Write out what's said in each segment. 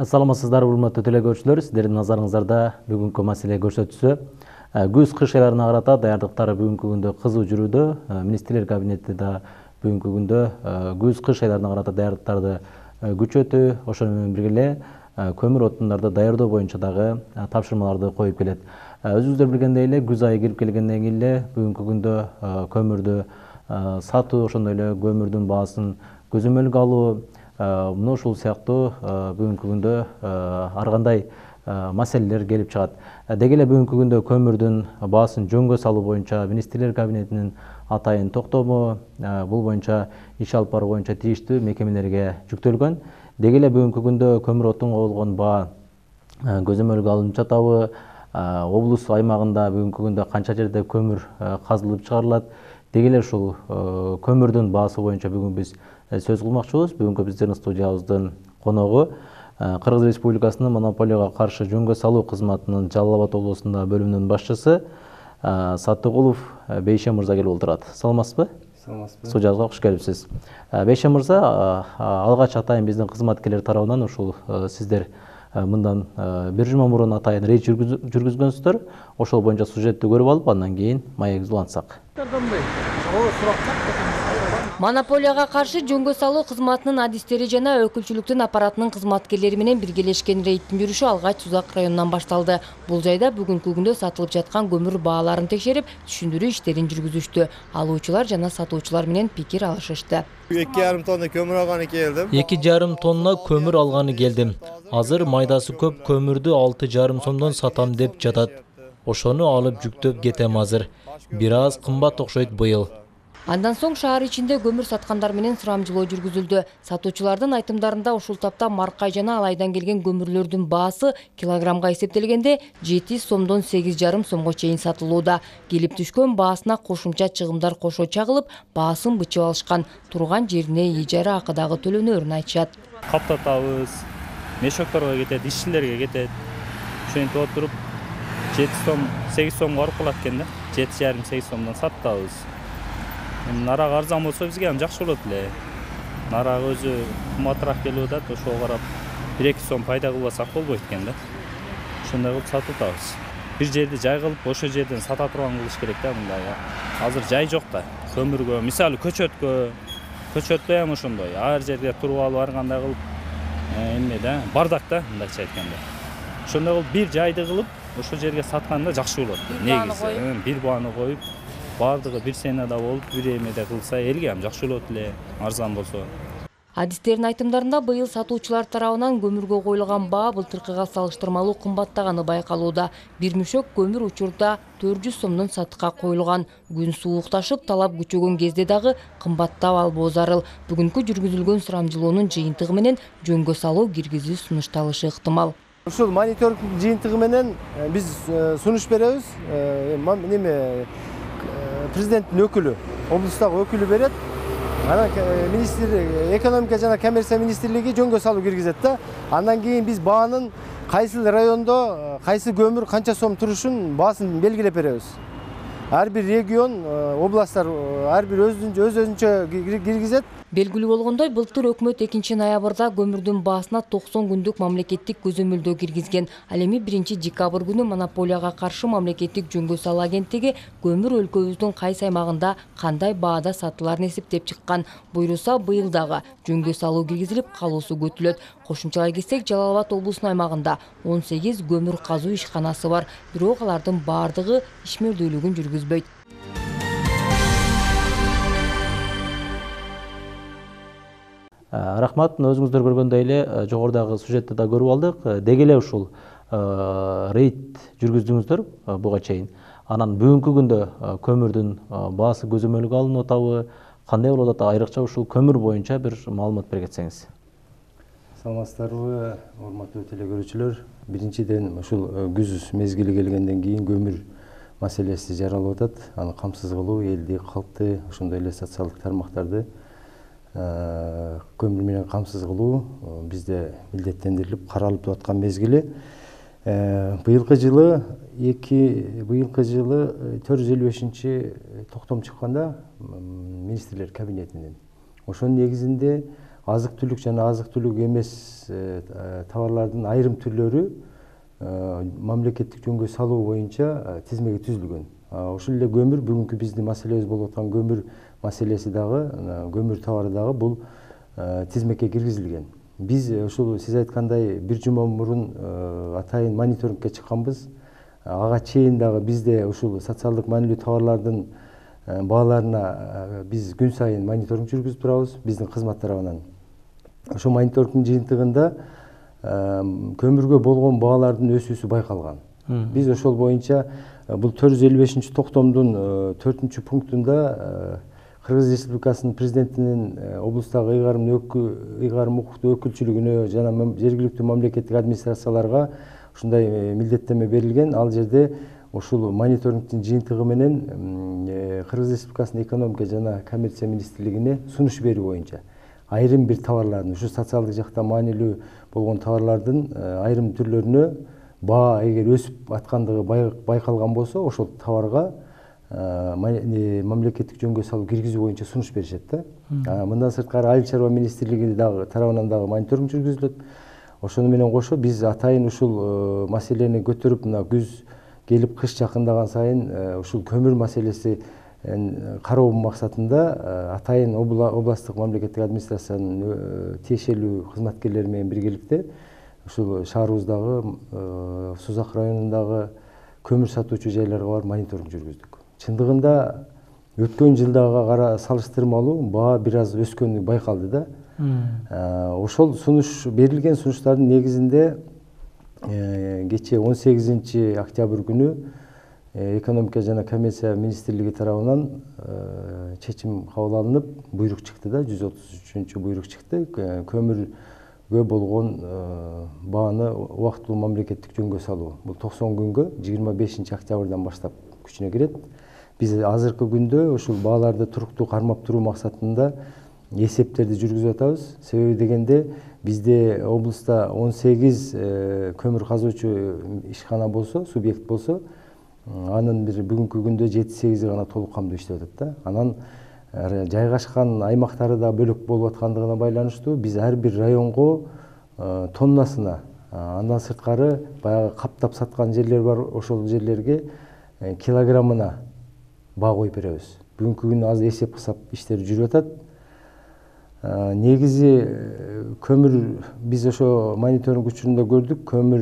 Саламатсыздар, урматтуу телекөрүүчүлөр. Сиздердин назарыңыздарда бүгүнкү маселе көрсөтүүсү. Күз-кыш айларына карата даярдыктар бүгүнкү күндө кызуу жүрүүдө. Министрлер кабинети да бүгүнкү күндө күз-кыш айларына карата даярдыктарды күчөтүү, ошону менен бирге эле көмүр отундарды даярдоо боюнча дагы тапшырмаларды коюп келет. Өзүңүздөр билгендей эле күз айы кирип келгенден кийин эле бүгүнкү күндө көмүрдү сатуу, ошондой эле көмүрдүн баасын көзөмөлгө алуу, мына ушул сыяктуу бүгүнкү күндө ар кандай маселелер келип чыгат. Деги эле бүгүнкү күндө көмүрдүн баасын жөнгө салуу боюнча министрлер кабинетинин атайын токтому бул боюнча иш алып баруу боюнча тийиштүү мекемелерге жүктөлгөн. Деги эле бүгүнкү күндө көмүр отунга болгон баа көзөмөлгө алынып жатабы, облус аймагында бүгүнкү күндө канча жерде көмүр казылып чыгарылат. Деги эле ушул көмүрдүн баасы боюнча бүгүн биз сөз кылмакчыбыз. Бүгүнкү биздин студиябыздын коногу Кыргыз Республикасынын монополияга каршы жөнгө салуу кызматынын Жалал Абад облусунда бөлүмүнүн башчысы Саттыгулов Бейшем мырза келип отурат. Саламатсызбы? Саламатсызбы. Студиябызга кош келипсиз. Бейшем мырза, алгач атайын биздин кызматкерлер тарабынан ушул сиздер мындан бир жума мурун атайын рейд жүргүзгөнсүздөр. Ошол боюнча сюжетти көрүп алып, андан кийин маегибизди улантсак. Монополияга каршы жөнгө салуу кызматынын адистери жана өкүлчүлүктүн аппаратынын кызматкерлери менен биргелешкен рейдтин жүрүшү алгач Сузак районунан башталды. Бул жайда бүгүнкү күндө сатылып жаткан көмүр бааларын текшерип, түшүндүрүү иштерин жүргүзүштү. Алуучулар жана сатуучулар менен пикир алышышты. 2,5 тонна көмүр алганы келдим. 2,5 тонна көмүр алганы келдим. Азыр майдасы көп көмүрдү 6,5 сомдон сатам деп жатат. Ошону алып жүктөп кетем азыр. Бир аз кымбат окшойт быйыл. Андан соң шаар ичинде көмүр саткандар менен сурамжылоо жүргүзүлдү. Сатуучулардын айтымдарында ушул тапта Маркай жана Алайдан келген көмүрлөрдүн баасы килограммга эсептелгенде 7 сомдон 8,5 сомго чейин сатылууда. Келип түшкөн баасына кошумча чыгымдар кошо чагылып, баасын бычып алышкан. Турган жерине ижара акы дагы төлөнөрүн айтышат. Каптатабыз, мешокторго кетет, ишчилерге кетет. Ошентип отуруп 7 сом, 8 сомго барып калат экен да. 7,5-8 сомдон сатабыз. Нарак арзан болсо бизге ham жакшы болот эле. Нарак өзү кымбатыраак келип атат, ошого карап 1-2 сом пайда кылбасак болбойт экен да. Ошондой кылып сатып атабыз. Бир жерди жай кылып, ошол жерден сата турган кылыш керек да мындай. Азыр жай жок да. Көмүргө, мисалы көчөткө ham ошондой. Ар жерге туруп алып баргандай кылып эме да, бардак да, мындайча айтканда. Ошондой кылып бир жайды кылып, ошол жерге сатканда жакшы болот. Негизи, бир бааны коюп, бардыгы бир сенада болуп, бир эмеде кылса элге ham жакшы болот эле, арзан болсо. Адистердин айтымдарында быйыл сатуучулар тарабынан көмүргө коюлган баа былтыркыга салыштырмалуу кымбаттаганы байкалууда. Бир мешок көмүр учурда 400 сомдон сатыкка коюлган. Күн суукташып, талап күчөгөн кезде дагы кымбаттап албоо зарыл. Бүгүнкү жүргүзүлгөн сурамжылоонун жыйынтыгы менен жөнгө салуу киргизүү сунушталышы ыктымал. Ушул мониторинг жыйынтыгы менен биз сунуш беребиз. Президенттин өкүлү, облустагы өкүлү берет. Анан экономика жана коммерция министрлиги жөнгө салуу киргизет да. Андан кийин биз баанын кайсы райондо кайсы көмүр канча сом турушун баасын белгилеп беребиз. Ар бир регион, областтар ар бир өзүнчө киргизет. Белгилүү болгондой, былтыр өкмөт 2-ноябрда көмүрдүн баасына 90 күндүк мамлекеттик көзөмөлдөө киргизген. Ал эми 1-декабрь күнү монополияга каршы мамлекеттик жөнгө салуу агенттиги көмүр өлкөбүздүн кайсы аймагында кандай баада сатыларын эсептеп чыккан. Буйруса быйыл дагы жөнгө салуу киргизилип, калуусу күтүлөт. Кошумчалай кетсек, Жалал Абад облусунун аймагында 18 көмүр казуу ишканасы бар. Бирок алардын бардыгы ишмердүүлүгүн жүргүзбөйт. Рахмат, өзүңүздөр көргөндөй эле жогорудагы сюжетти да көрүп алдык. Деги эле ушул рейд жүргүздүңүздөр буга чейин. Анан бүгүнкү күндө көмүрдүн баасы көзөмөлгө алынып атабы, кандай болуп атат, айрыкча ушул көмүр боюнча бир маалымат бере кетсеңиз. Саламатсыздарбы, урматтуу телекөрүүчүлөр. Биринчиден ушул күз мезгили келгенден кийин көмүр маселеси жаралып атат. Аны камсыз кылуу, элди, калкты, ошондой эле социалдык тармактарды көмүр менен камсыз кылуу бизде милдеттендирилип каралып аткан мезгили. Быйылкы жылы 455 токтом чыкканда министрлер кабинетинен. Ошонун негизинде азык түлүк жана азык түлүк эмес товарлардын айрым түрлөрү мамлекеттик жөнгө салуу боюнча тизмеге түзүлгөн. Ошол эле көмүр, бүгүнкү биздин маселебиз болуп аткан көмүр маселеси дагы, көмүр товары дагы бул тизмекке киргизилген. Биз ушул сиз айткандай бир жума мурун атайын мониторингке чыкканбыз. Ага чейин дагы бизде ушул социалдык маанилүү товарлардын бааларына биз күн сайын мониторинг жүргүзүп турабыз биздин кызмат тарабынан. Ошол мониторингдин жыйынтыгында көмүргө болгон баалардын өсүүсү байкалган. Биз ошол боюнча бул 455-токтомдун 4-пунктунда Кыргыз Республикасынын президентинин облустагы ыйгарым укуктуу өкүлчүлүгүнө жана жергиликтүү мамлекеттик администрацияларга ушундай милдеттеме берилген. Ал жерде ушул мониторингдин жыйынтыгы менен Кыргыз Республикасынын экономика жана коммерция министрлигине сунуш берүү боюнча айрым бир товарлардын, ушу социалдык жакта маанилүү болгон товарлардын айрым түрлөрүнө баа эгер өсүп аткандыгы байкалган болсо, ошол товарга мамлекеттик жөнгө салуу киргизүү боюнча сунуш беришет да. Мындан сырткары Айыл чарба министрлиги дагы тарабынан дагы мониторинг жүргүзүлөт. Ошону менен кошо биз атайын ушул маселени көтөрүп, мына күз келип кыш жакындаган сайын ушул көмүр маселеси кароо максатында атайын областтык мамлекеттик администрациянын тиешелүү кызматкерлери менен биргеликте ушул шаарыбыздагы Сузак районундагы көмүр сатуучу жайларга барып мониторинг жүргүздүк. Чындыгында өткөн жылдагыга салыштырмалуу баа бир аз өскөнү байкалды да. Ошол сунуш берилген сунуштардын негизинде кечээ 18 октябрь күнү экономика жана коммерция министрлиги тарабынан чечим кабыл алынып, буйрук чыкты да, 133 буйрук чыкты. Көмүргө болгон бааны убактылуу мамлекеттик жөнгө салуу. Бул 90 күнгө 25 октябрдан баштап күчүнө кирет. Биз азыркы күндө ушул бааларды туруктуу кармап туруу максатында эсептерди жүргүзүп атабыз. Себеби дегенде бизде облуста 18 көмүр казуучу ишкана болсо, субъект болсо, анын бир бүгүнкү күндө 7-8 гана толук кандуу иштеп атат да. Анан жайгашкан аймактары да бөлөк болуп аткандыгына байланыштуу биз ар бир районго тоннасына, андан сырткары баягы каптап саткан жерлер бар, ошол жерлерге килограммына баа коюп беребиз. Бүгүнкү күндө азыр эсеп кысап иштери жүрүп атат. Негизи көмүр биз ошо мониторинг учурунда көрдүк, көмүр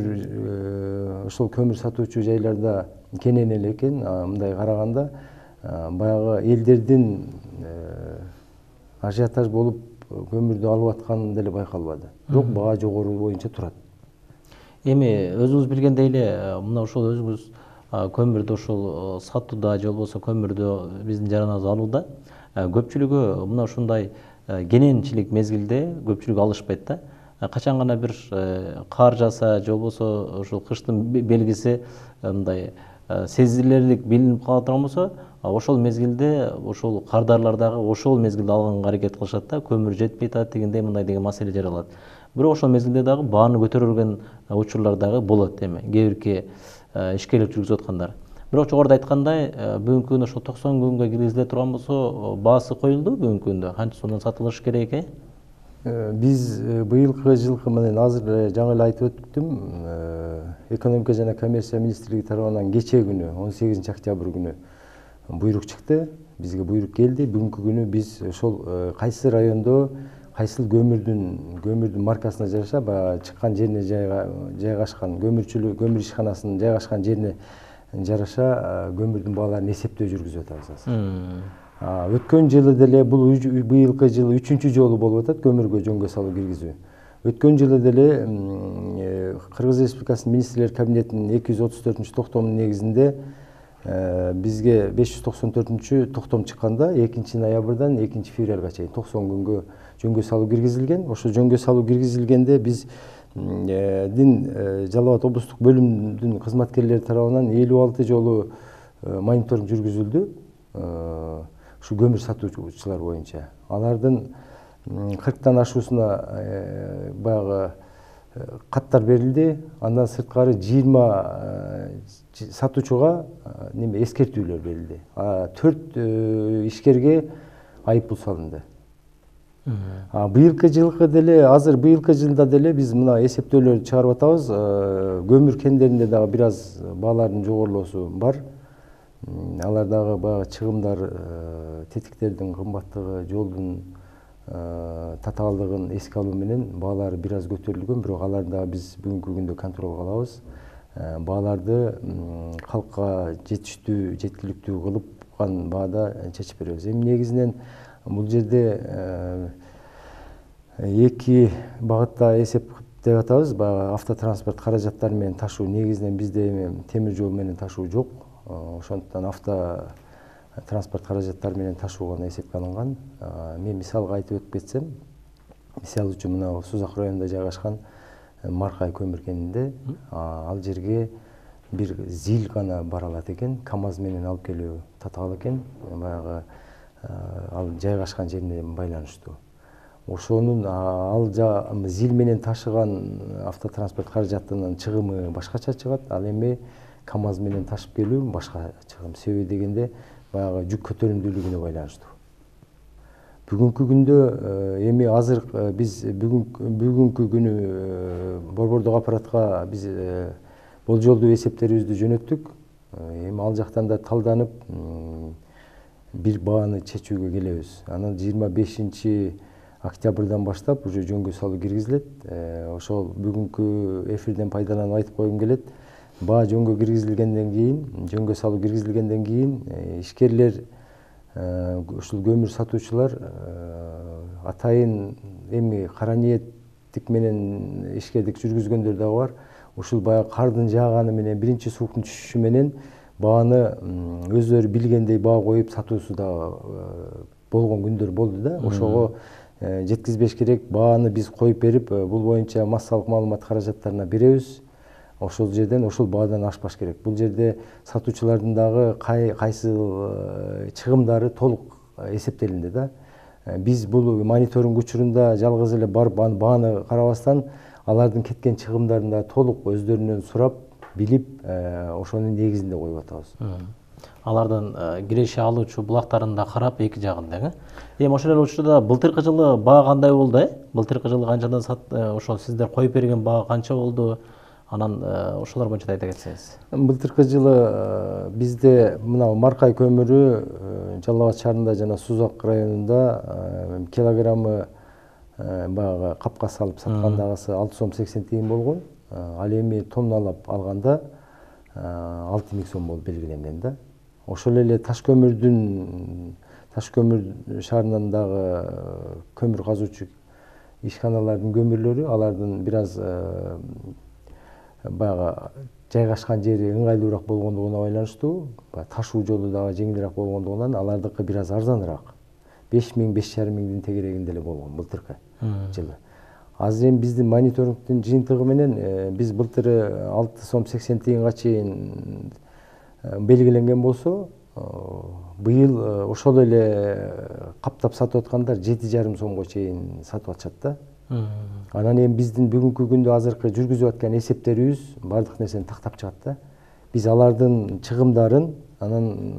ошол көмүр сатуучу жайларда кенен эле экен. Мындай караганда баягы элдердин ажиотаж болуп көмүрдү алып атканы деле байкалбады. Бирок баа жогору боюнча турат. Эми өзүңүз билгендей эле мына ошол өзүңүз көмүрдү ошол сатууда же болбосо көмүрдү биздин жараныбызга алууда көпчүлүгү мына ушундай кененчилик мезгилде көпчүлүк алышпайт да. Качан гана бир кар жаса же болбосо ушул кыштын белгиси мындай сезилерлик билинип кала турган болсо, ошол мезгилде ошол кардарлардагы ошол мезгилде алганга аракет кылышат да. Көмүр жетпей атат дегендей мындай деген маселе жаралат. Бирок ошол мезгилде дагы бааны көтөрүлгөн учурлар дагы болот эми. Кээ бирки ишкерлик жүргүзүп аткандар. Бирок жогоруда айткандай, бүгүнкү күндө ошол 90 күнгө киргизиле турган болсо, баасы коюлду бүгүнкү күндө. Канча сомдон сатылыш керек экен? Биз быйылкы жылкы менен азыр жаңы эле айтып өттүм, экономика жана коммерция министрлиги тарабынан кечээ күнү 18 октябрь күнү буйрук чыкты. Бизге буйрук келди. Бүгүнкү күнү биз ошол кайсы райондо кайсыл көмүрдүн маркасына жараша баягы чыккан жерине жайгашкан көмүр ишканасынын жайгашкан жерине жараша көмүрдүн бааларын эсептөө жүргүзүп атабыз. Өткөн жылы деле бул быйылкы жылы 3-чү жолу болуп атат көмүргө жөнгө салуу киргизүү. Өткөн жылы деле Кыргыз Республикасынын министрлер кабинетинин 234 токтомунун негизинде бизге 594 токтом чыкканда 2 ноябрдан 2 февралга чейин 90 күнгө жөнгө салуу киргизилген. Ошо жөнгө салуу киргизилгенде биз Жалал Абад облустук бөлүмдүн кызматкерлери тарабынан 56 жолу мониторинг жүргүзүлдү. Ушу көмүр сатуучулар боюнча. Алардын 40тан ашуусуна баягы каттар берилди. Андан сырткары 20 сатуучуга эскертүүлөр берилди. 4 ишкерге айыппул салынды. Быйылкы жылкы деле, азыр быйылкы жылда деле биз мына эсептөөлөрдү чыгарып атабыз. Көмүр кендеринде дагы бир аз баалардын жогорулоосу бар. Алар дагы баягы чыгымдар, тетиктердин кымбаттыгы, жолдун татаалдыгын эске алуу менен баалар бир аз көтөрүлгөн, бирок аларды дагы биз бүгүнкү күндө контролго алабыз. Бааларды калкка жетиштүү, жеткиликтүү кылып баада чечип беребиз. Эми негизинен бул жерде эки багытта эсептеп атабыз. Баягы автотранспорт каражаттары менен ташуу, негизинен бизде эми темир жол менен ташуу жок. Ошондуктан автотранспорт каражаттары менен ташуу гана эсепке алынган. Мен мисалга айтып өтүп кетсем, мисалы үчүн мына Сузак районунда жайгашкан Маркай көмүр кенинде ал жерге бир зил гана бара алат экен, КАМАЗ менен алып келүү татаал экен. Баягы ал жайгашкан жерине байланыштуу. Ошонун зил менен ташыган автотранспорт каражатынын чыгымы башкача чыгат. Ал эми КАМАЗ менен ташып келүү башка чыгым. Себеби дегенде баягы жүк көтөрүмдүүлүгүнө байланыштуу. Бүгүнкү күндө эми азыр биз бүгүнкү күнү борбордук аппаратка биз болжолдуу эсептерибизди жөнөттүк. Эми ал жактан да талданып бир бааны чечүүгө келебиз. Анан 25 октябрдан баштап уже жөнгө салуу киргизилет. Ошол бүгүнкү эфирден пайдаланып айтып койгум келет. Баа жөнгө киргизилгенден кийин, жөнгө салуу киргизилгенден кийин ишкерлер, ушул көмүр сатуучулар атайын эми кара ниеттик менен ишкердик жүргүзгөндөр дагы бар. Ушул баягы кардын жааганы менен, биринчи сууктун түшүшү менен бааны өздөрү билгендей баа коюп сатуусу дагы болгон күндөр болду да. Ошого жеткизбеш керек. Бааны биз коюп берип, бул боюнча массалык маалымат каражаттарына беребиз. Ошол жерден, ошол баадан ашпаш керек. Бул жерде сатуучулардын дагы кайсы чыгымдары толук эсептелинди да. Биз бул мониторинг учурунда жалгыз эле барып бааны карабастан, алардын кеткен чыгымдарын да толук өздөрүнөн сурап, билип, ошонун негизинде коюп атабыз. Алардын киреше алуучу булактарын да карап эки жагында. Эми ошол эле учурда былтыркы жылы баа кандай болду? Былтыркы жылы канчадан ошол сиздер коюп берген баа канча болду? Анан ошолор боюнча да айта кетсеңиз. Былтыркы жылы бизде мына Маркай көмүрү Жалал Абад шаарында жана Сузак районунда килограммы баягы капка салып саткандагысы 6 сом 80 тиын болгон. Ал эми тонналап алганда 6000 сом болуп белгиленген да. Ошол эле таш көмүр шаарынан дагы көмүр казуучу ишканалардын көмүрлөрү, алардын бир аз баягы жайгашкан жери ыңгайлуураак болгондугуна байланыштуу, ташуу жолу дагы жеңилирээк болгондугунан алардыкы бир аз арзаныраак. 5000–5500 тегерегинде эле болгон былтыркы жылы. Азыр эми биздин мониторингдин жыйынтыгы менен биз былтыры 6 сом 80 тиынга чейин белгиленген болсо, быйыл ошол эле каптап сатып аткандар 7,5 сомго чейин сатып атышат да. Анан эми биздин бүгүнкү күндө азыркы жүргүзүп аткан эсептерибиз бардык нерсени тактап чыгат да. Биз алардын чыгымдарын анан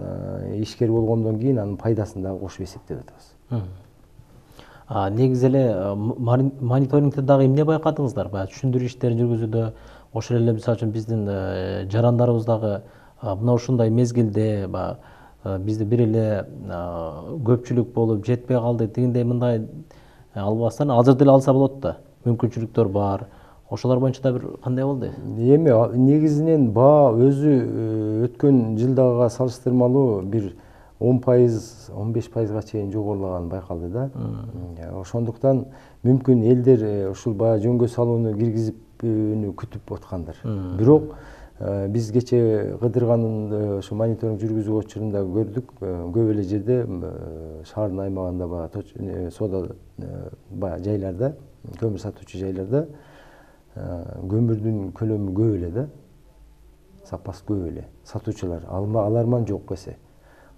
ишкер болгондон кийин анын пайдасын дагы кошуп эсептеп атабыз. Негизи эле мониторингде дагы эмне байкадыңыздар? Баягы түшүндүрүү иштерин жүргүзүүдө ошол эле мисалы үчүн биздин жарандарыбыз дагы мына ушундай мезгилде бизде бир эле көпчүлүк болуп жетпей калды дегендей мындай албастан азыр деле алса болот да. Мүмкүнчүлүктөр бар. Ошолор боюнча да бир кандай болду? Эми негизинен баа өзү өткөн жылдагыга салыштырмалуу бир 10%, 15%га чейин жогорулаганы байкалды да. Ошондуктан мүмкүн элдер ушул баягы жөнгө салууну киргизипүүнү күтүп аткандар. Бирок биз кече кыдырганын ошо мониторинг жүргүзүү учурунда көрдүк, көп эле жерде шаардын аймагында баягы соода баягы жайларда, көмүр сатуучу жайларда көмүрдүн көлөмү көп эле да. Сапасы көп эле. Сатуучулар аларман жок эсе.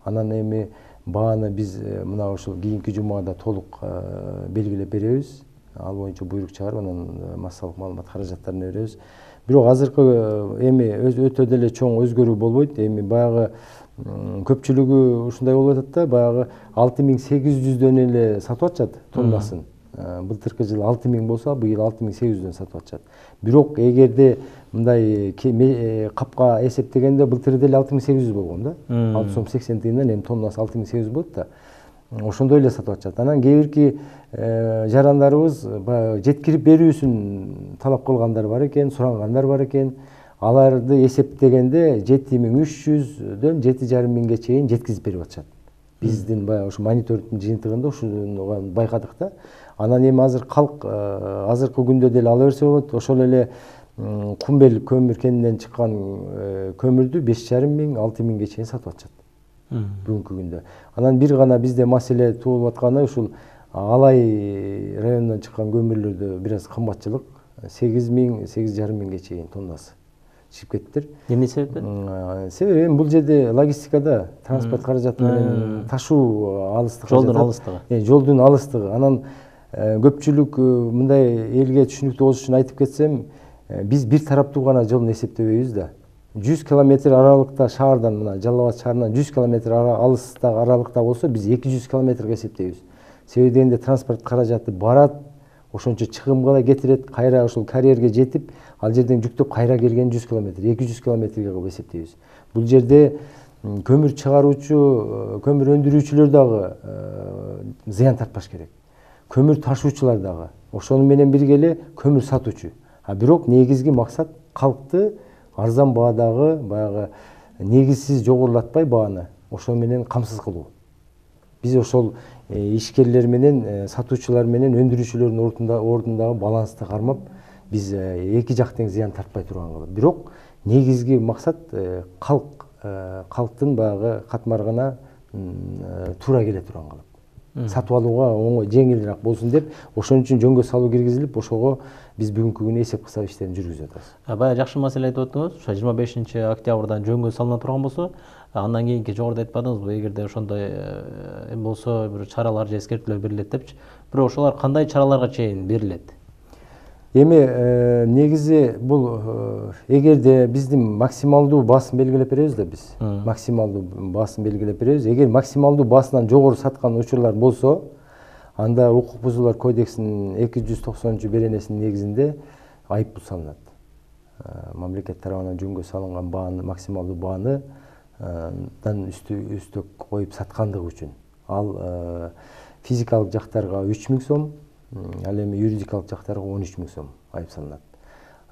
Анан эми бааны биз мына ошол кийинки жумада толук белгилеп беребиз. Ал боюнча буйрук чыгарып, анан массалык маалымат каражаттарына беребиз. Бирок азыркы эми өтө деле чоң өзгөрүү болбойт. Эми баягы көпчүлүгү ушундай болуп атат да, баягы 6800дөн эле сатып атышат тоннасын. Былтыркы жылы 6000 болсо, быйыл 6800дөн сатып атышат. Бирок эгерде мындай капка эсептегенде былтыр деле 6800 болгон да. 6 сом 80 тыйындан эми тоннасы 6800 болот да. Ошондой эле сатып атышат. Анан кээ бирки жарандарыбыз баягы жеткирип берүүсүн талап кылгандар бар экен, сурангандар бар экен. Аларды эсептегенде 7300дөн 7500ге чейин жеткизип берип атышат. Биздин баягы ушу мониторингдин жыйынтыгында ушуну байкадык да. Анан эми азыр калк азыркы күндө деле ала берсе болот. Ошол эле Кумбел көмүр кенинен чыккан көмүрдү 5500, 6000ге чейин сатып атышат. Бүгүнкү күндө. Анан бир гана бизде маселе туулуп атканы ушул Алай районунан чыккан көмүрлөрдө бир аз кымбатчылык, 8000, 8500ге чейин тоннасы чыгып кеттир. Эмне себептен? Себеби бул жерде логистикада транспорт каражаты менен ташуу алыстыгы, жолдун алыстыгы. Жолдун алыстыгы. Анан көпчүлүк мындай элге түшүнүктүү болуш үчүн айтып кетсем, биз бир тараптуу гана жолун эсептебейбиз да. 100 километр аралыкта шаардан, мына Жалал Абад шаарынан 100 километр алыстагы аралыкта болсо, биз 200 километрге эсептейбиз. Себеби дегенде транспорт каражаты барат, ошончо чыгымга да кетирет, кайра ушул карьерге жетип, ал жерден жүктөп кайра келген 100 километр, 200 километрге кылып эсептейбиз. Бул жерде көмүр чыгаруучу, көмүр өндүрүүчүлөр дагы зыян тартпаш керек. Көмүр ташуучулар дагы, ошону менен бирге эле көмүр сатуучу. Бирок негизги максат калкты арзан баадагы баягы негизсиз жогорулатпай бааны ошо менен камсыз кылуу. Биз ошол ишкерлер менен, сатуучулар менен өндүрүүчүлөрдүн ордундагы балансты кармап, биз эки жак тең зыян тартпай турган кылып. Бирок негизги максат калктын баягы катмарыгына туура келе турган кылып. Сатып алууга оңой, жеңилирээк болсун деп, ошон үчүн жөнгө салуу киргизилип, ошого биз бүгүнкү күнү эсеп кысап иштерин жүргүзүп атабыз. Бая жакшы маселе айтып өттүңүз. Ошо 25 октябрдан жөнгө салына турган болсо, андан кийинки жогоруда айтпадыңызбы, эгерде ошондой болсо бир чаралар же эскертүүлөр берилет депчи. Бирок ошолор кандай чараларга чейин берилет? Эми негизи бул эгерде биздин максималдуу баасын белгилеп беребиз да биз. Максималдуу баасын белгилеп беребиз. Эгер максималдуу баасынан жогору саткан учурлар болсо, анда укук бузуулар кодексинин 290 беренесинин негизинде айыппул салынат. Мамлекет тарабынан жөнгө салынган бааны, максималдуу бааны үстөк коюп саткандыгы үчүн. Ал физикалык жактарга 3000 сом, ал эми юридикалык жактарга 13000 сом айып салынат.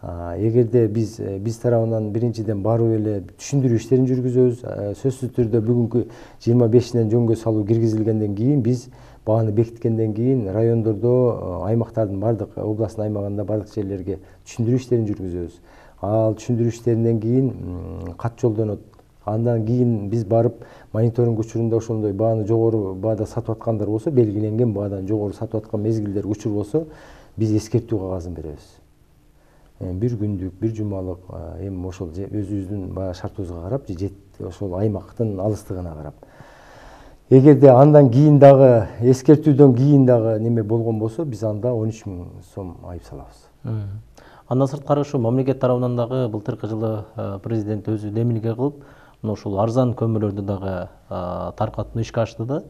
Эгерде биз тарабынан биринчиден барып эле түшүндүрүү иштерин жүргүзөбүз. Сөзсүз түрдө бүгүнкү 25-нен жөнгө салуу киргизилгенден кийин биз бааны бекиткенден кийин райондордо, аймактардын бардык областтын аймагында бардык жерлерге түшүндүрүү иштерин жүргүзөбүз. Ал түшүндүрүү иштеринен кийин кат жолдонот. Андан кийин биз барып мониторинг учурунда ошондой бааны жогору баада сатып аткандар болсо, белгиленген баадан жогору сатып аткан мезгилдер учур болсо, биз эскертүү кагазын беребиз. Бир күндүк, бир жумалык, эми ошол өзүбүздүн баягы шартыбызга карап, ошол аймактын алыстыгына карап. Эгерде андан кийин дагы эскертүүдөн кийин дагы неме болгон болсо, биз анда 13000 сом айып салабыз. Андан сырткары ушу мамлекет тарабынан дагы былтыркы жылы президент өзү демилге кылып, ушул арзан көмүрлөрдү дагы таркатууну ишке ашты да.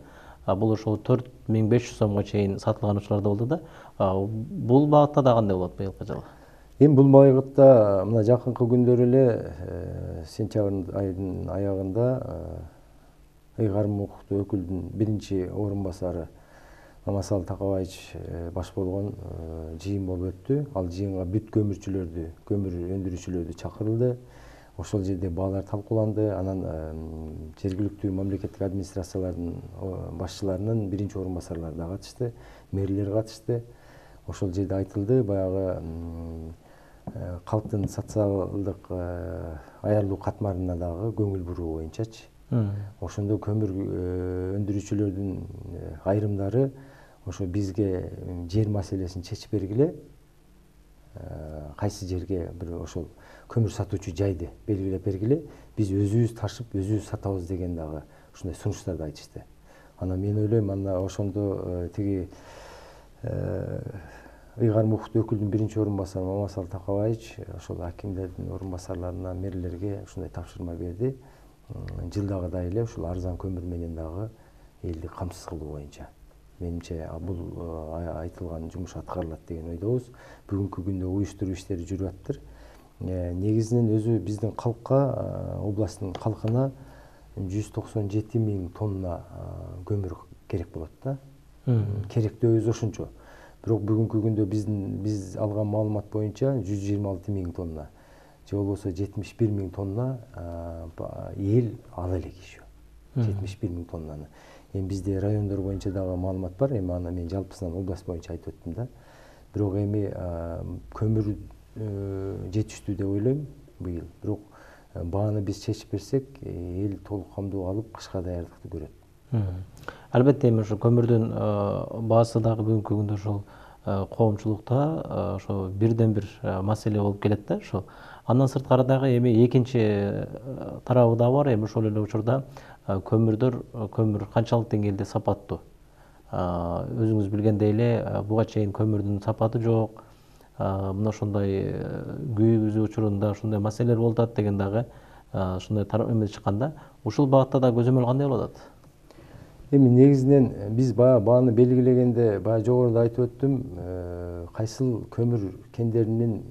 Бул ошол 4500 сомго чейин сатылган учурлар да болду да. Бул багытта да кандай болот быйылкы жылы? Эми бул багытта мына жакынкы күндөр эле сентябрь айынын аягында ыйгарым укуктуу өкүлдүн биринчи орун басары Мамасал Такабаевич баш болгон жыйын болуп өттү. Ал жыйынга бүт көмүрчүлөрдү, көмүр өндүрүүчүлөрдү чакырылды. Ошол жерде баалар талкууланды. Анан жергиликтүү мамлекеттик администрациялардын башчыларынын биринчи орун басарлары да катышты, мэрлер катышты. Ошол жерде айтылды, баягы калктын социалдык аярлуу катмарына дагы көңүл буруу боюнчачы. Ошондо көмүр өндүрүүчүлөрдүн айрымдары ошо бизге жер маселесин чечип бергиле, кайсы жерге бир ошол көмүр сатуучу жайды белгилеп бергиле, биз өзүбүз ташып, өзүбүз сатабыз деген дагы ушундай сунуштарды айтышты. Анан мен ойлойм, анда ошондо тиги ыйгарым укуктуу өкүлдүн биринчи орун басары Мамасал Такабаевич ошол акимдердин орун басарларына, мэрлерге ушундай тапшырма берди. жылдагыдай эле ушул арзан көмүр менен дагы элди камсыз кылуу боюнча менимче бул айтылган жумуш аткарылат деген ойдобуз. Бүгүнкү күндө уюштуруу иштери жүрүп атыптыр. Негизинен өзү биздин калкка, областтын калкына 197 000 тонна көмүр керек болот да. Керектөөбүз ошончо. Бирок бүгүнкү күндө биз алган маалымат боюнча 126 000 тонна же болбосо 71 000 тонна эл ала элек еще. 71 000 тоннаны. Эми бизде райондор боюнча дагы маалымат бар. Эми аны мен жалпысынан область боюнча айтып өттүм да. Бирок эми көмүр жетиштүү деп ойлойм быйыл. Бирок бааны биз чечип берсек, эл толук камдуу алып кышка даярдыкты көрөт. Албетте эми ошо көмүрдүн баасы дагы бүгүнкү күндө ошол коомчулукта ошо бирден бир маселе болуп келет да. Ошо андан сырткары дагы эми экинчи тарабы да бар. Эми ошол эле учурда көмүр канчалык деңгээлде сапаттуу. Өзүңүз билгендей эле буга чейин көмүрдүн сапаты жок. Мына ошондой күйүүзү учурунда ошондой маселелер болуп атат деген дагы ошондой эме чыкканда, ушул багытта да көзөмөл кандай болуп атат? Эми негизинен биз бааны белгилегенде жогоруда айтып өттүм, кайсыл көмүр кендеринин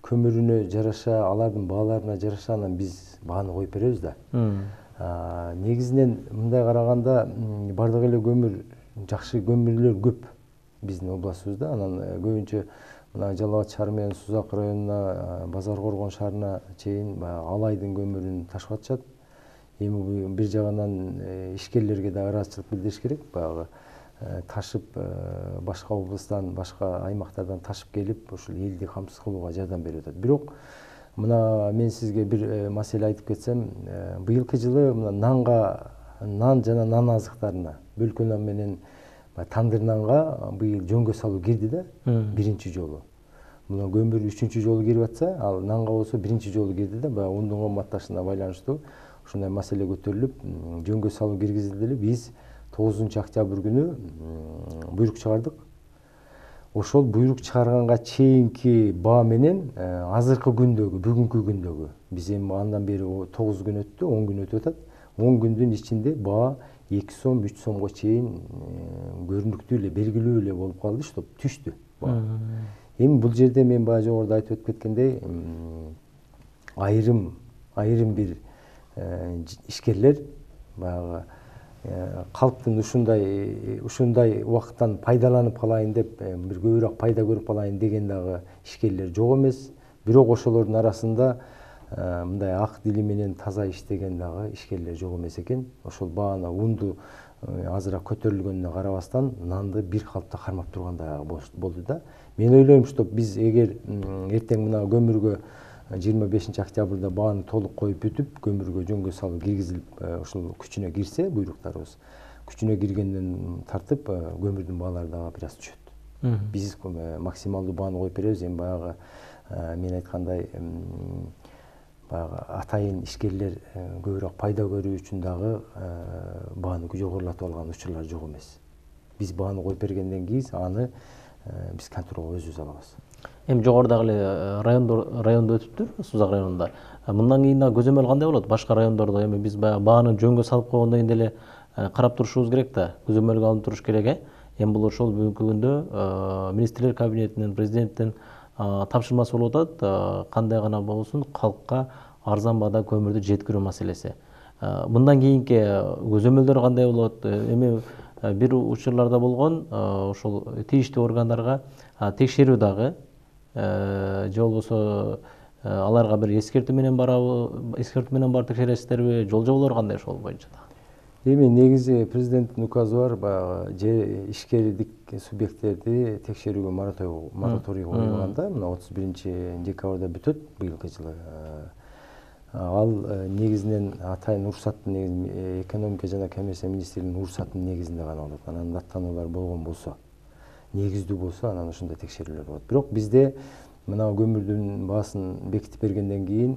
көмүрүнө жараша, алардын бааларына жараша анан биз бааны коюп беребиз да. Негизинен мындай караганда бардык эле көмүр, жакшы көмүрлөр көп биздин областыбызда. Анан көбүнчө мына Жалал Абад шаары менен Сузак районуна, Базар Коргон шаарына чейин Алайдын көмүрүн ташып атышат. Эми бир жагынан ишкерлерге да ыраазычылык билдириш керек. Баягы ташып башка областтан, башка аймактардан ташып келип, ушул элди камсыз кылууга жардам берип атат. Бирок мына мен сизге бир маселе айтып кетсем, быйылкы жылы мына нан жана нан азыктарына, бөлкө нан менен тандыр нанга быйыл жөнгө салуу кирди да, биринчи жолу. Мына көмүр үчүнчү жолу кирип атса, ал нанга болсо биринчи жолу кирди да, баягы ундун кымбатташына байланыштуу ушундай маселе көтөрүлүп, жөнгө салуу киргизилди эле. Биз 9 октябрь күнү буйрук чыгардык. Ошол буйрук чыгарганга чейинки баа менен азыркы күндөгү, бүгүнкү күндөгү, биз эми андан бери 9 күн өттү, 10 күн өтүп атат. 10 күндүн ичинде баа 2 сом, 3 сомго чейин көрүнүктүү эле, белгилүү эле болуп калды, что түштү баа. Эми бул жерде мен жогоруда айтып өтүп кеткендей, айрым бир ишкерлер баягы калктын ушундай убакыттан пайдаланып калайын деп, бир көбүрөөк пайда көрүп калайын деген дагы ишкерлер жок эмес. Бирок ошолордун арасында мындай ак дили менен таза иштеген дагы ишкерлер жок эмес экен. Ошол бааны унду азыраак көтөрүлгөнүнө карабастан нанды бир калыпта кармап турган дагы болду да. Мен ойлойм, что биз эгер эртең мына көмүргө 25 октябрда бааны толук коюп бүтүп, көмүргө жөнгө салуу киргизилип, ошол күчүнө кирсе, буйруктарыбыз күчүнө киргенден тартып, көмүрдүн баалары дагы бир аз түшөт. Биз максималдуу бааны коюп беребиз. Эми баягы мен айткандай, баягы атайын ишкерлер көбүрөөк пайда көрүү үчүн дагы бааны жогорулатып алган учурлар жок эмес. Биз бааны коюп бергенден кийин аны биз контролго өзүбүз алабыз. Эми жогорудагы эле райондо өтүптүр, Сузак районунда. Мындан кийин да көзөмөл кандай болот? Башка райондордо эми биз бааны жөнгө салып койгондон кийин деле карап турушубуз керек да, көзөмөлгө алынып туруш керек. Эми бул ошол бүгүнкү күндө министрлер кабинетинен, президенттин тапшырмасы болуп атат. Кандай гана болсун, калкка арзан баада көмүрдү жеткирүү маселеси. Мындан кийинки көзөмөлдөр кандай болот? Эми бир учурларда болгон ошол тийиштүү органдарга текшерүү дагы же болбосо аларга бир эскертүү менен барып текшересиздерби? Жолжоболор кандай ошол боюнча да? Эми негизи президенттин указы бар, баягы ишкердик субъекттерди текшерүүгө мораторий коюлган да, мына 31 декабрда бүтөт быйылкы жылы. Ал негизинен атайын уруксаттын, экономика жана коммерция министрлигинин уруксатынын негизинде гана болот. Анан даттануулар болгон болсо, негиздүү болсо, анан ошондой текшерүүлөр болот. Бирок бизде мына көмүрдүн баасын бекитип бергенден кийин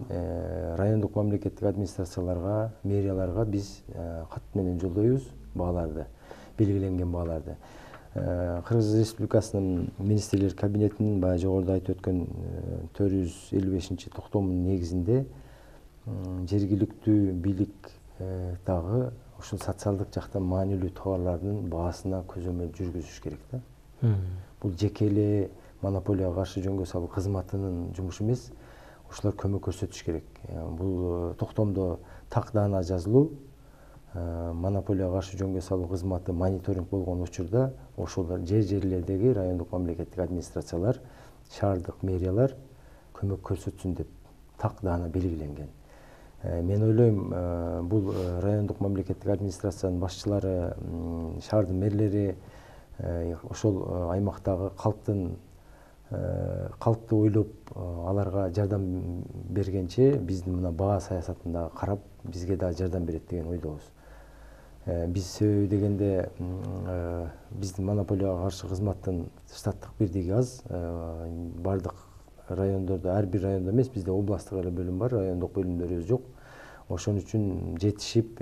райондук мамлекеттик администрацияларга, мэрияларга биз кат менен жолдойбуз бааларды, белгиленген бааларды. Кыргыз Республикасынын министрлер кабинетинин жогоруда айтып өткөн 455 токтомунун негизинде жергиликтүү бийлик дагы ушул социалдык жактан маанилүү товарлардын баасына көзөмөл жүргүзүш керек да. Бул жеке эле монополияга каршы жөнгө салуу кызматынын жумушу эмес, ушулар көмөк көрсөтүш керек. Бул токтомдо так даана жазылуу, монополияга каршы жөнгө салуу кызматы мониторинг болгон учурда ошол жерлердеги райондук мамлекеттик администрациялар, шаардык мэриялар көмөк көрсөтсүн деп так даана белгиленген. Мен ойлойм, бул райондук мамлекеттик администрациянын башчылары, шаардын мэрлери ошол аймактагы калкты ойлоп аларга жардам бергенче биздин мына баа саясатында карап бизге да жардам берет деген ойдобуз. Биз себеби дегенде биздин монополияга каршы кызматтын штаттык бирдиги аз. Бардык райондордо, ар бир райондо эмес, бизде областтык эле бөлүм бар, райондук бөлүмдөрүбүз жок. Ошон үчүн жетишип,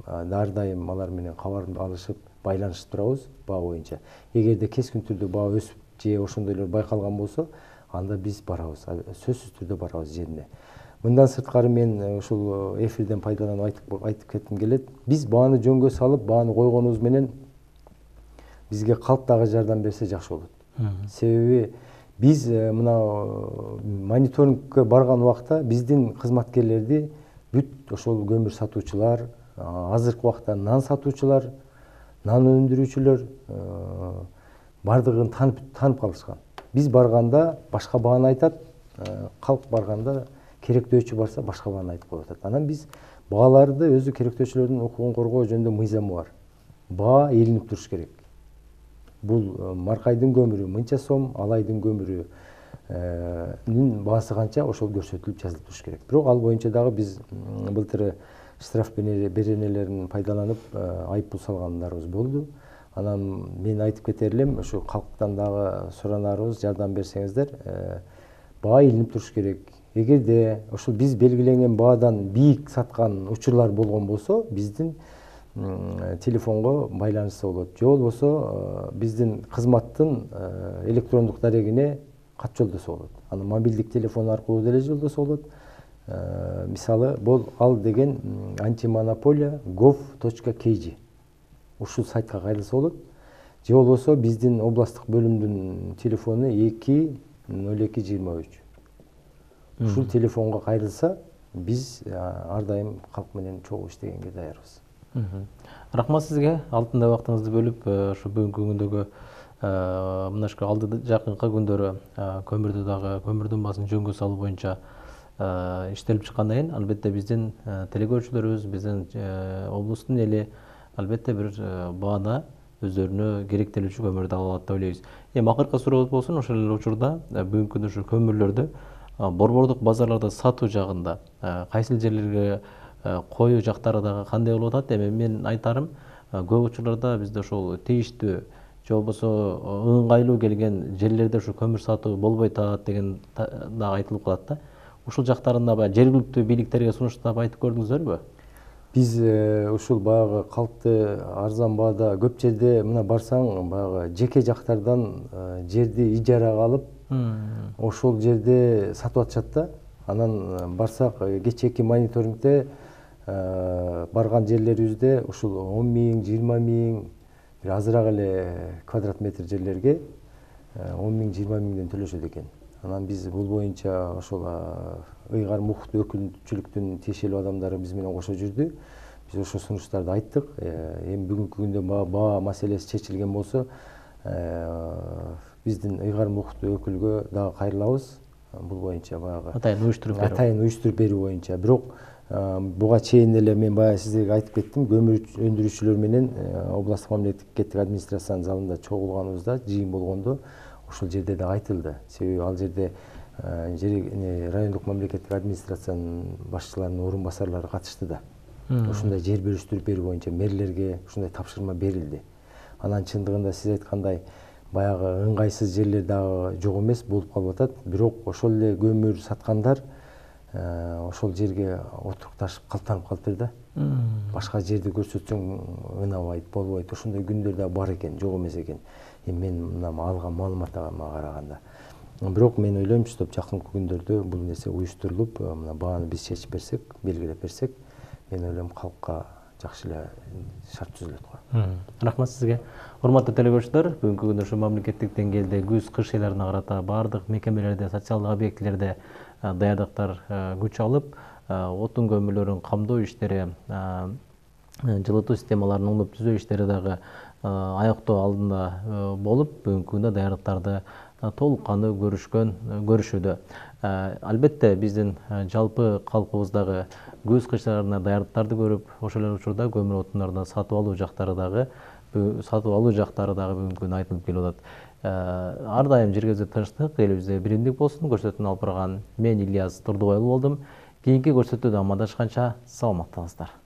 ар дайым алар менен кабар алышып, байланышып турабыз баа боюнча. Эгерде кескин түрдө баа өсүп же ошондойлор байкалган болсо, анда биз барабыз, сөзсүз түрдө барабыз жерине. Мындан сырткары мен ушул эфирден пайдаланып айтып кетким келет. Биз бааны жөнгө салып, бааны койгонубуз менен бизге калк дагы жардам берсе жакшы болот. Себеби биз мына мониторингке барган убакта биздин кызматкерлерди бүт ошол көмүр сатуучулар, азыркы убакта нан сатуучулар, нан өндүрүүчүлөр бардыгын танып калышкан. Биз барганда башка бааны айтат, калк барганда керектөөчү барса башка бааны айтып коюп атат. Анан биз бааларды өзү керектөөчүлөрдүн укугун коргоо жөнүндө мыйзамы бар. Баа ээлинип туруш керек. Бул Маркайдын көмүрү мынча сом, Алайдын көмүрүнүн баасы канча, ошол көрсөтүлүп жазылып туруш керек. Бирок ал боюнча дагы биз былтыр штраф беренелерин пайдаланып айыппул салгандарыбыз болду. Анан мен айтып кетер элем, ушу калктан дагы суранарыбыз, жардам берсеңиздер, баа ээлинип туруш керек. Эгерде ошол биз белгиленген баадан бийик саткан учурлар болгон болсо, биздин телефонго байланышса болот. Же болбосо биздин кызматтын электрондук дарегине кат жолдосо болот. Аны мобилдик телефон аркылуу деле жолдосо болот. Мисалы, ал деген antimonopolia.gov.kg. Ушул сайтка кайрылса болот. Же болбосо биздин областтык бөлүмдүн телефону 20223. Ушул телефонго кайрылса, биз ар дайым калк менен чогуу иштегенге даярбыз. Рахмат сизге, алтындай убактыңызды бөлүп, ушу бүгүнкү күндөгү мына ушул алды жакынкы күндөрү көмүрдүн баасын жөнгө салуу боюнча иштелип чыккандан кийин, албетте биздин телекөрүүчүлөрүбүз, биздин облустун эли албетте бир баада өздөрүнө керектелүүчү көмүрдү ала алат деп ойлойбуз. Акыркы сурообуз болсун, ошол эле учурда бүгүнкү күндө ушу көмүрлөрдү борбордук базарларда сатуу жагында кайсыл жерлерге коюу жактары дагы кандай болуп атат? Эми мен айтарым, көп учурларда бизде ошол тийиштүү же болбосо ыңгайлуу келген жерлерде ушу көмүр сатуу болбой атат деген дагы айтылып калат да. Ушул жактарында баягы жергиликтүү бийликтерге сунуштап айтып көрдүңүздөрбү? Биз ушул баягы калкты арзан баада көп жерде мына барсаң, баягы жеке жактардан жерди ижарага алып, ошол жерде сатып атышат да. Анан барсак, кечээки мониторингде барган жерлерибизде ушул 10 миң, 20 миң, бир азыраак эле квадрат метр жерлерге 10 миң, 20 миңден төлөшөт экен. Анан биз бул боюнча ошол ыйгар мукт өкүлчүлүктүн тиешелүү адамдары биз менен кошо жүрдү. Биз ошол сунуштарды айттык. Эми бүгүнкү күндө баа маселеси чечилген болсо, биздин ыйгар мукт өкүлгө дагы кайрылабыз. Бул боюнча баягы атайын уюштуруп берүү боюнча. Бирок буга чейин эле мен баягы сиздерге айтып кеттим, көмүр өндүрүүчүлөр менен областтык мамлекеттик администрациянын залында чогулганыбызда, жыйын болгондо ошол жерде да айтылды. Себеби ал жерде райондук мамлекеттик администрациянын башчыларынын орун басарлары катышты да. Ушундай жер бөлүштүрүп берүү боюнча мэрлерге ушундай тапшырма берилди. Анан чындыгында сиз айткандай баягы ыңгайсыз жерлер дагы жок эмес болуп калып атат. Бирок ошол эле көмүр саткандар ошол жерге отурукташып калтанып калыптыр да. Башка жерди көрсөтсөң ынабайт, болбойт. Ошондой күндөр да бар экен, жок эмес экен. Мен мына алган маалыматыма караганда. Бирок мен ойлойм, чтоб жакынкы күндөрдө бул нерсе уюштурулуп, мына бааны биз чечип берсек, белгилеп берсек, мен ойлойм калкка жакшы эле шарт түзүлөт го. Рахмат сизге. Урматтуу телекөрүүчүлөр, бүгүнкү күндө ушу мамлекеттик деңгээлде күз кыш айларына карата баардык мекемелерде, социалдык объектилерде даярдыктар күч алып, отун көмүрлөрүн камдоо иштери, жылытуу системаларын оңдоп түзөө иштери дагы аяктоо алдында болуп, бүгүнкү күндө даярдыктарды толук кандуу көрүшүүдө. Албетте биздин жалпы калкыбыздагы күз кыш айларына даярдыктарды көрүп, ошол эле учурда көмүр отундарды сатып алуу жактары дагы бүгүнкү күндө айтылып келип атат. Ар дайым жергебизде тынчтык, элибизде биримдик болсун. Көрсөтүүнү алып барган мен Ильяс Турдубай болдум. Кийинки көрсөтүүдө амандашканча саламаттаңыздар.